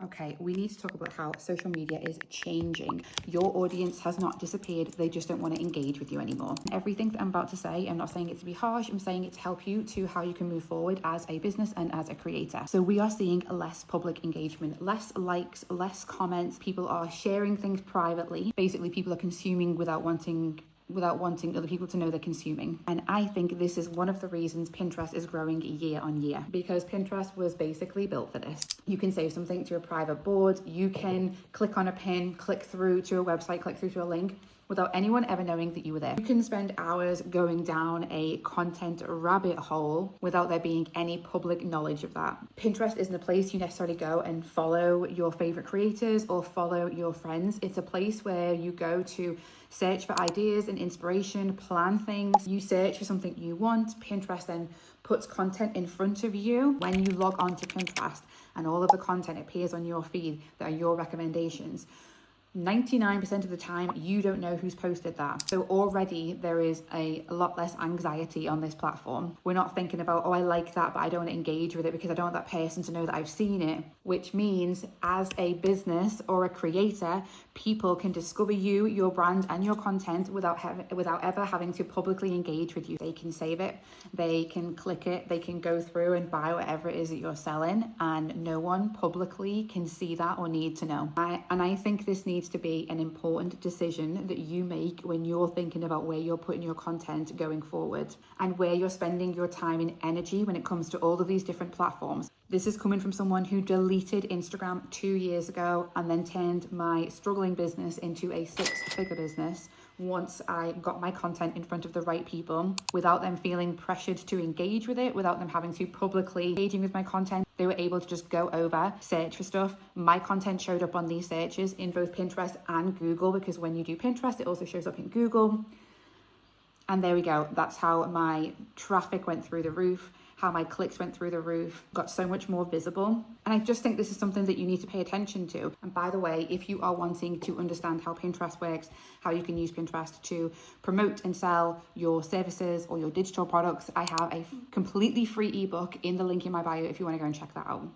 Okay, we need to talk about how social media is changing. Your audience has not disappeared, they just don't want to engage with you anymore. Everything that I'm about to say, I'm not saying it to be harsh, I'm saying it to help you to how you can move forward as a business and as a creator. So we are seeing less public engagement, less likes, less comments. People are sharing things privately. Basically, people are consuming without wanting other people to know they're consuming. And I think this is one of the reasons Pinterest is growing year on year, because Pinterest was basically built for this. You can save something to a private board, you can click on a pin, click through to a website, click through to a link without anyone ever knowing that you were there. You can spend hours going down a content rabbit hole without there being any public knowledge of that. Pinterest isn't a place you necessarily go and follow your favorite creators or follow your friends. It's a place where you go to search for ideas and inspiration, plan things. You search for something you want. Pinterest then puts content in front of you. When you log on to Pinterest and all of the content appears on your feed that are your recommendations, 99% of the time, you don't know who's posted that. So already there is a lot less anxiety on this platform. We're not thinking about, oh, I like that, but I don't want to engage with it because I don't want that person to know that I've seen it, which means as a business or a creator, people can discover you, your brand and your content without ever having to publicly engage with you. They can save it, they can click it, they can go through and buy whatever it is that you're selling, and no one publicly can see that or need to know. I think this needs to be an important decision that you make when you're thinking about where you're putting your content going forward and where you're spending your time and energy when it comes to all of these different platforms. This is coming from someone who deleted Instagram 2 years ago and then turned my struggling business into a 6-figure business once I got my content in front of the right people without them feeling pressured to engage with it, without them having to publicly engaging with my content. They were able to just go over, search for stuff. My content showed up on these searches in both Pinterest and Google, because when you do Pinterest, it also shows up in Google. And there we go. That's how my traffic went through the roof, how my clicks went through the roof, got so much more visible. And I just think this is something that you need to pay attention to. And by the way, if you are wanting to understand how Pinterest works, how you can use Pinterest to promote and sell your services or your digital products, I have a completely free ebook in the link in my bio if you want to go and check that out.